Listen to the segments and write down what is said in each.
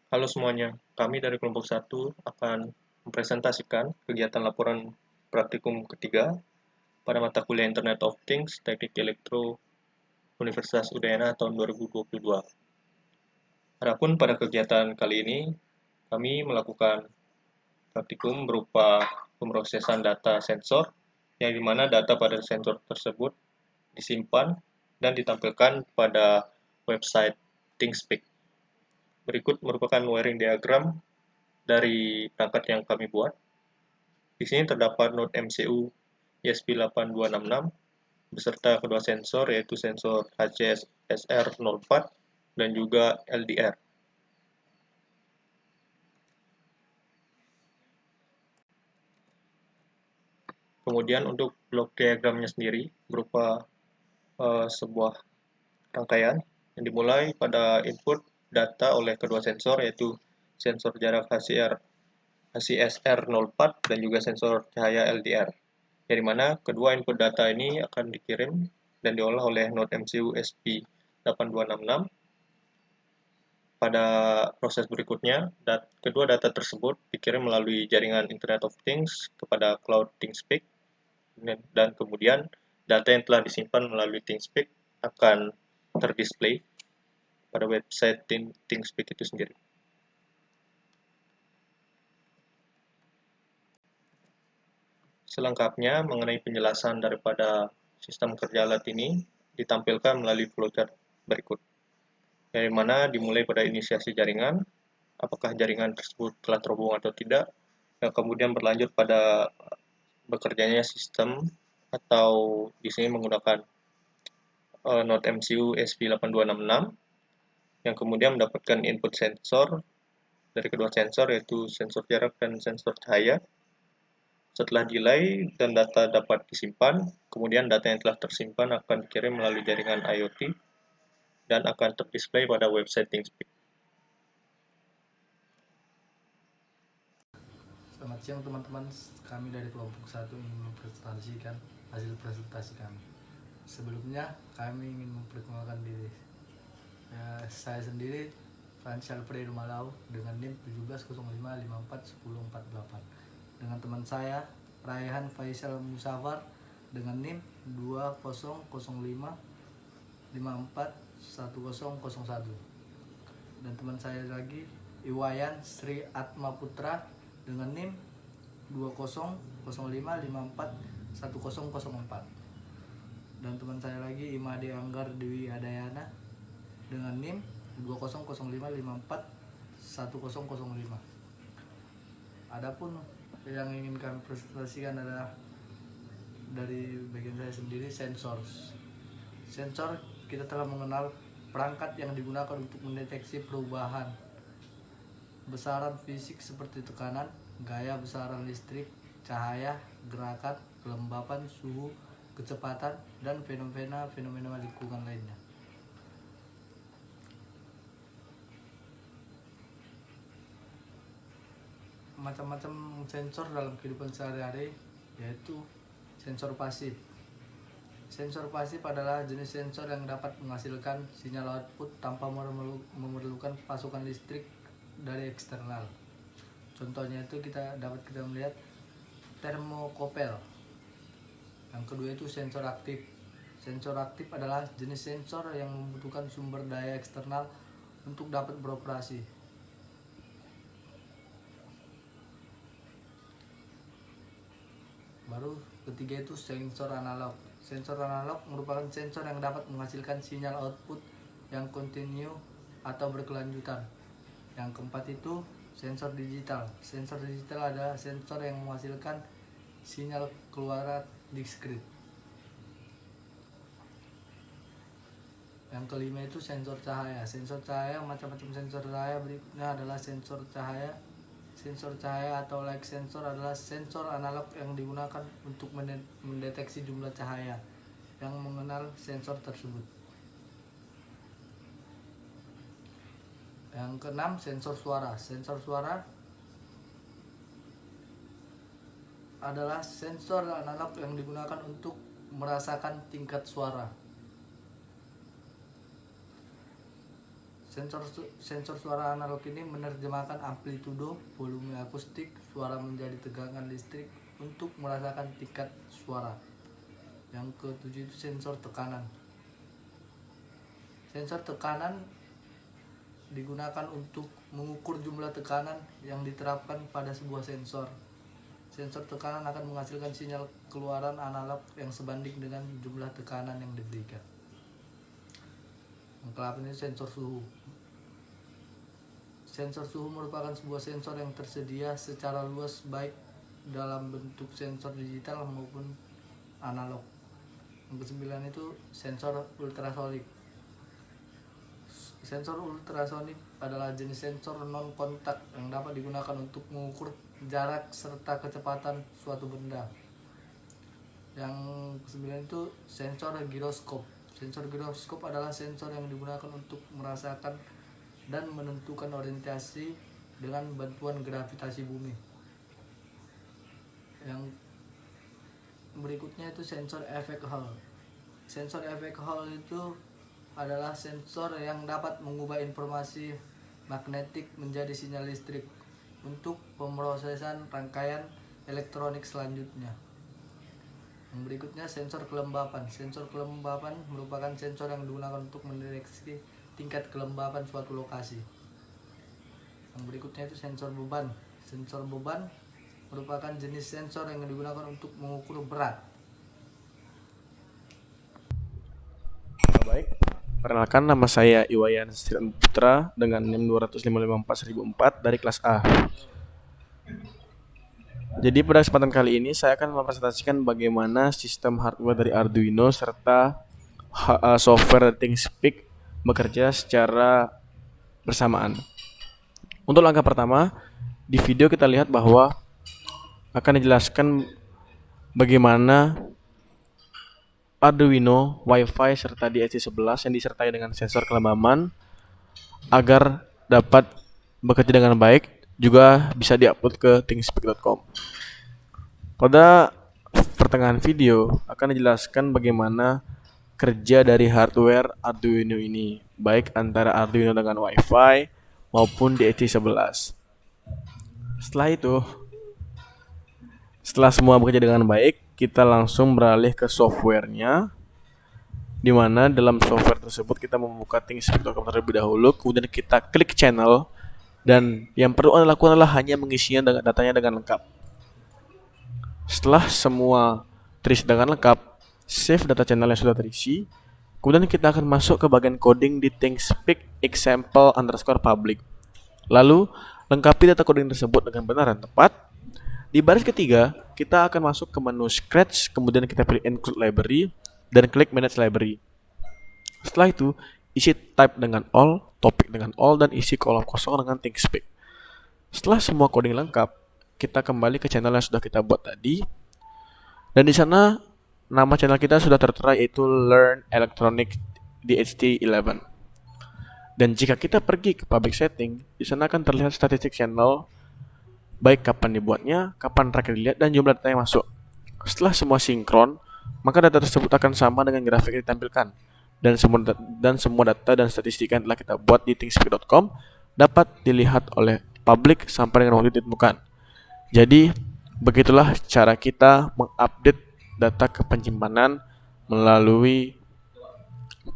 Halo semuanya, kami dari kelompok 1 akan mempresentasikan kegiatan laporan praktikum ketiga pada mata kuliah Internet of Things Teknik Elektro Universitas Udayana tahun 2022. Adapun pada kegiatan kali ini, kami melakukan praktikum berupa pemrosesan data sensor, yang dimana data pada sensor tersebut disimpan dan ditampilkan pada website ThingSpeak. Berikut merupakan wiring diagram dari perangkat yang kami buat. Di sini terdapat node MCU ESP8266 beserta kedua sensor yaitu sensor HCSR04 dan juga LDR. Kemudian untuk blok diagramnya sendiri berupa sebuah rangkaian yang dimulai pada input data oleh kedua sensor yaitu sensor jarak HCSR04 dan juga sensor cahaya LDR. Dari mana kedua input data ini akan dikirim dan diolah oleh node MCU SP8266. Pada proses berikutnya, kedua data tersebut dikirim melalui jaringan Internet of Things kepada Cloud ThingSpeak, dan kemudian data yang telah disimpan melalui ThingSpeak akan terdisplay pada website ThingSpeak itu sendiri. Selengkapnya mengenai penjelasan daripada sistem kerja alat ini ditampilkan melalui flowchart berikut, dari mana dimulai pada inisiasi jaringan, apakah jaringan tersebut telah terhubung atau tidak, dan kemudian berlanjut pada bekerjanya sistem atau di sini menggunakan node MCU SP8266 yang kemudian mendapatkan input sensor dari kedua sensor yaitu sensor jarak dan sensor cahaya. Setelah delay dan data dapat disimpan, kemudian data yang telah tersimpan akan dikirim melalui jaringan IoT dan akan terdisplay pada website ThingSpeak. Selamat siang teman-teman, kami dari kelompok 1 ingin mempresentasikan hasil presentasi kami. Sebelumnya kami ingin memperkenalkan diri. Saya sendiri Fansal Fredo Malau dengan NIM 1705541048 dengan teman saya Raihan Faisal Musafar dengan NIM 2005541001 dan teman saya lagi Iwayan Sri Atma Putra dengan NIM 2005541004 dan teman saya lagi Imade Anggar Dewi Adayana dengan NIM 2005541005. Adapun yang ingin kami presentasikan adalah dari bagian saya sendiri, sensor. Sensor kita telah mengenal perangkat yang digunakan untuk mendeteksi perubahan besaran fisik seperti tekanan, gaya besaran listrik, cahaya, gerakan, kelembapan, suhu, kecepatan, dan fenomena lingkungan lainnya. Macam-macam sensor dalam kehidupan sehari-hari, yaitu sensor pasif. Sensor pasif adalah jenis sensor yang dapat menghasilkan sinyal output tanpa memerlukan pasokan listrik dari eksternal. Contohnya itu dapat kita melihat termokopel. Yang kedua itu sensor aktif. Sensor aktif adalah jenis sensor yang membutuhkan sumber daya eksternal untuk dapat beroperasi. Baru ketiga itu sensor analog. Sensor analog merupakan sensor yang dapat menghasilkan sinyal output yang kontinu atau berkelanjutan. Yang keempat itu sensor digital. Sensor digital adalah sensor yang menghasilkan sinyal keluar diskrit. Yang kelima itu sensor cahaya. Sensor cahaya, macam-macam sensor cahaya berikutnya adalah sensor cahaya. Sensor cahaya atau light sensor adalah sensor analog yang digunakan untuk mendeteksi jumlah cahaya yang mengenal sensor tersebut. Yang keenam, sensor suara. Sensor suara adalah sensor analog yang digunakan untuk merasakan tingkat suara. Sensor suara analog ini menerjemahkan amplitudo, volume akustik suara menjadi tegangan listrik untuk merasakan tingkat suara. Yang ketujuh itu sensor tekanan. Sensor tekanan digunakan untuk mengukur jumlah tekanan yang diterapkan pada sebuah sensor. Sensor tekanan akan menghasilkan sinyal keluaran analog yang sebanding dengan jumlah tekanan yang diberikan. Yang ke-8 ini sensor suhu. Sensor suhu merupakan sebuah sensor yang tersedia secara luas baik dalam bentuk sensor digital maupun analog. Yang ke-9 itu sensor ultrasonik. Sensor ultrasonik adalah jenis sensor non-kontak yang dapat digunakan untuk mengukur jarak serta kecepatan suatu benda. Yang ke-9 itu sensor giroskop. Sensor giroskop adalah sensor yang digunakan untuk merasakan dan menentukan orientasi dengan bantuan gravitasi bumi. Yang berikutnya itu sensor efek Hall. Sensor efek Hall itu adalah sensor yang dapat mengubah informasi magnetik menjadi sinyal listrik untuk pemrosesan rangkaian elektronik selanjutnya. Yang berikutnya sensor kelembapan. Sensor kelembapan merupakan sensor yang digunakan untuk mendeteksi tingkat kelembapan suatu lokasi. Yang berikutnya itu sensor beban. Sensor beban merupakan jenis sensor yang digunakan untuk mengukur berat. Baik, perkenalkan nama saya Iwayan Setiawan Putra dengan NIM 2554004 dari kelas A. Jadi pada kesempatan kali ini saya akan mempresentasikan bagaimana sistem hardware dari Arduino serta software dari ThingSpeak bekerja secara bersamaan. Untuk langkah pertama, di video kita lihat bahwa akan dijelaskan bagaimana Arduino, Wi-Fi, serta DSC11 yang disertai dengan sensor kelembapan agar dapat bekerja dengan baik juga bisa diupload ke thingspeak.com. Pada pertengahan video akan dijelaskan bagaimana kerja dari hardware Arduino ini, baik antara Arduino dengan Wi-Fi maupun DSC11. Setelah semua bekerja dengan baik, kita langsung beralih ke softwarenya, di mana dalam software tersebut kita membuka thingspeak.com terlebih dahulu, kemudian kita klik channel, dan yang perlu Anda lakukan adalah hanya mengisinya datanya dengan lengkap. Setelah semua terisi dengan lengkap, save data channel yang sudah terisi, kemudian kita akan masuk ke bagian coding di ThingSpeak example_public. Lalu, lengkapi data coding tersebut dengan benar dan tepat. Di baris ketiga, kita akan masuk ke menu Scratch, kemudian kita pilih Include Library, dan klik Manage Library. Setelah itu, isi type dengan all, topik dengan all, dan isi kolom kosong dengan ThingSpeak. Setelah semua coding lengkap, kita kembali ke channel yang sudah kita buat tadi. Dan di sana, nama channel kita sudah tertera yaitu Learn Electronic DHT11. Dan jika kita pergi ke Public Setting, di sana akan terlihat statistik channel, baik kapan dibuatnya, kapan terakhir dilihat, dan jumlah data yang masuk. Setelah semua sinkron, maka data tersebut akan sama dengan grafik yang ditampilkan. Dan semua data dan statistik yang telah kita buat di thingspeak.com dapat dilihat oleh publik sampai dengan waktu ditemukan. Jadi, begitulah cara kita mengupdate data kepenyimpanan melalui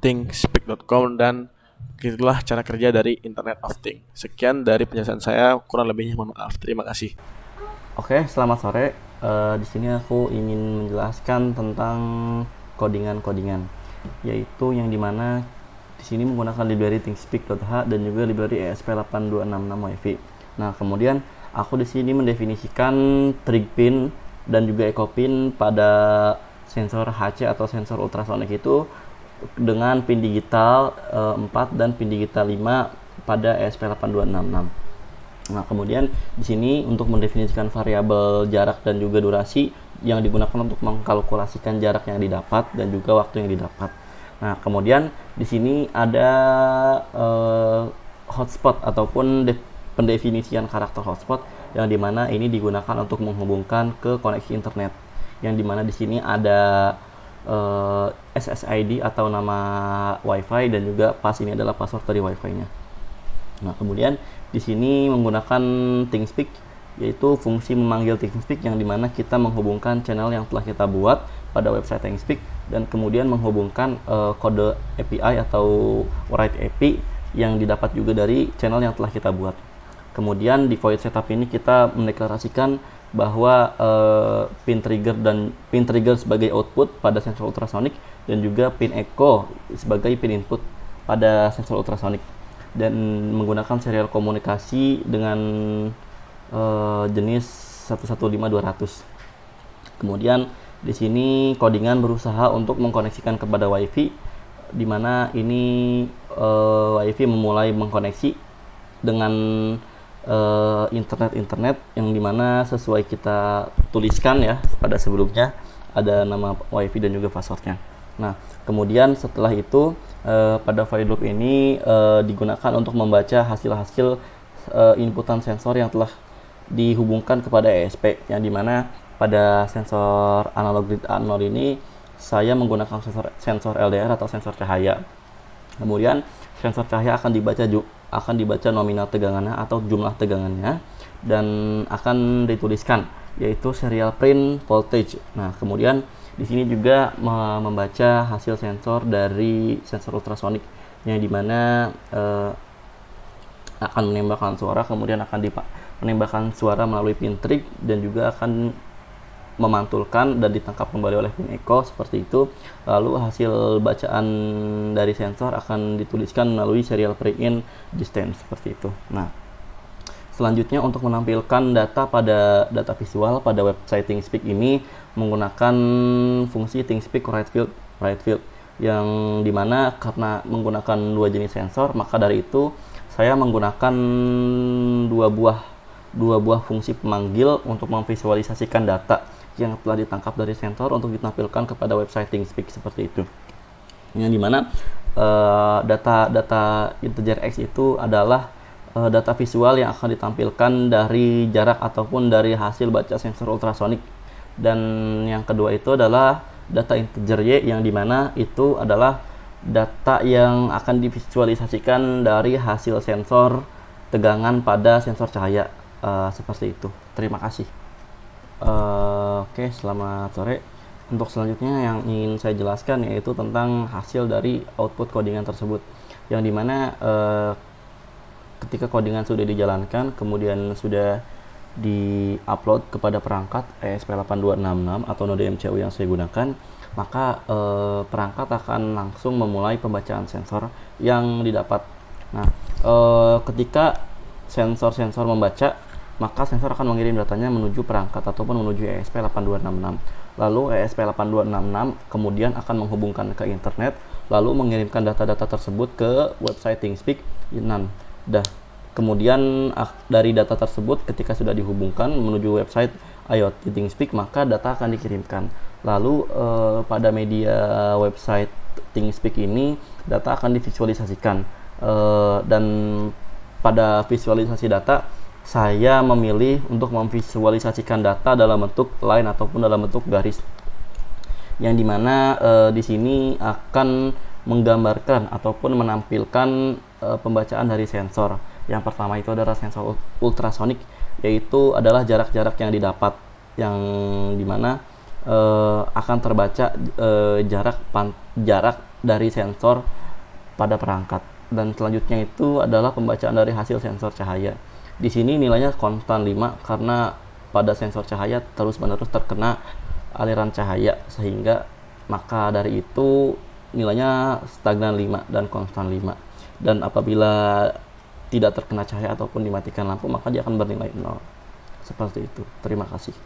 thingspeak.com, dan begitulah cara kerja dari Internet of Things. Sekian dari penjelasan saya, kurang lebihnya mohon maaf. Terima kasih. Oke, selamat sore. Di sini aku ingin menjelaskan tentang codingan, yaitu yang dimana di sini menggunakan library thingspeak.h dan juga library ESP8266 WiFi. Nah, kemudian aku di sini mendefinisikan trig pin dan juga echo pin pada sensor HC atau sensor ultrasonic itu dengan pin digital 4 dan pin digital 5 pada ESP8266. Nah, kemudian di sini untuk mendefinisikan variabel jarak dan juga durasi yang digunakan untuk mengkalkulasikan jarak yang didapat dan juga waktu yang didapat. Nah, kemudian di sini ada hotspot ataupun pendefinisian karakter hotspot yang dimana ini digunakan untuk menghubungkan ke koneksi internet. Yang dimana di sini ada SSID atau nama WiFi dan juga pas ini adalah password dari WiFi-nya. Nah, kemudian di sini menggunakan ThingSpeak, yaitu fungsi memanggil ThingSpeak yang dimana kita menghubungkan channel yang telah kita buat pada website ThingSpeak dan kemudian menghubungkan kode API atau write API yang didapat juga dari channel yang telah kita buat. Kemudian di void setup ini kita mendeklarasikan bahwa pin trigger sebagai output pada sensor ultrasonic dan juga pin echo sebagai pin input pada sensor ultrasonic, dan menggunakan serial komunikasi dengan jenis 115200. Kemudian di sini codingan berusaha untuk mengkoneksikan kepada WiFi, di mana ini WiFi memulai mengkoneksi dengan internet yang dimana sesuai kita tuliskan ya pada sebelumnya ada nama WiFi dan juga passwordnya. Nah, kemudian setelah itu pada void loop ini digunakan untuk membaca hasil-hasil inputan sensor yang telah dihubungkan kepada ESP, yang dimana pada sensor analog grid A0 ini saya menggunakan sensor LDR atau sensor cahaya. Kemudian sensor cahaya akan dibaca nominal tegangannya atau jumlah tegangannya dan akan dituliskan yaitu serial print voltage. Nah, kemudian di sini juga membaca hasil sensor dari sensor ultrasonik yang dimana akan menembakkan suara, kemudian akan menembakkan suara melalui pin trig dan juga akan memantulkan dan ditangkap kembali oleh pin echo seperti itu. Lalu hasil bacaan dari sensor akan dituliskan melalui serial print distance seperti itu. Nah, selanjutnya untuk menampilkan data pada data visual pada website ThingSpeak ini menggunakan fungsi ThingSpeak write field yang dimana karena menggunakan dua jenis sensor, maka dari itu saya menggunakan dua buah fungsi pemanggil untuk memvisualisasikan data yang telah ditangkap dari sensor untuk ditampilkan kepada website ThingSpeak seperti itu. Yang dimana data integer X itu adalah data visual yang akan ditampilkan dari jarak ataupun dari hasil baca sensor ultrasonik, dan yang kedua itu adalah data integer Y yang dimana itu adalah data yang akan divisualisasikan dari hasil sensor tegangan pada sensor cahaya seperti itu. Terima kasih. Oke, selamat sore. Untuk selanjutnya yang ingin saya jelaskan yaitu tentang hasil dari output codingan tersebut, yang dimana ketika codingan sudah dijalankan kemudian sudah di-upload kepada perangkat ESP8266 atau node MCU yang saya gunakan, maka perangkat akan langsung memulai pembacaan sensor yang didapat. Nah, ketika sensor membaca, maka sensor akan mengirim datanya menuju perangkat ataupun menuju ESP8266. Lalu ESP8266 kemudian akan menghubungkan ke internet, lalu mengirimkan data-data tersebut ke website ThingSpeak. Kemudian dari data tersebut ketika sudah dihubungkan menuju website IoT ThingSpeak, maka data akan dikirimkan. Lalu pada media website ThingSpeak ini data akan divisualisasikan, dan pada visualisasi data saya memilih untuk memvisualisasikan data dalam bentuk line ataupun dalam bentuk garis, yang dimana di sini akan menggambarkan ataupun menampilkan pembacaan dari sensor. Yang pertama itu adalah sensor ultrasonik, yaitu adalah jarak-jarak yang didapat, yang dimana akan terbaca jarak dari sensor pada perangkat. Dan selanjutnya itu adalah pembacaan dari hasil sensor cahaya. Di sini nilainya konstan 5 karena pada sensor cahaya terus-menerus terkena aliran cahaya, sehingga maka dari itu nilainya stagnan 5 dan konstan 5. Dan apabila tidak terkena cahaya ataupun dimatikan lampu, maka dia akan bernilai 0. Seperti itu. Terima kasih.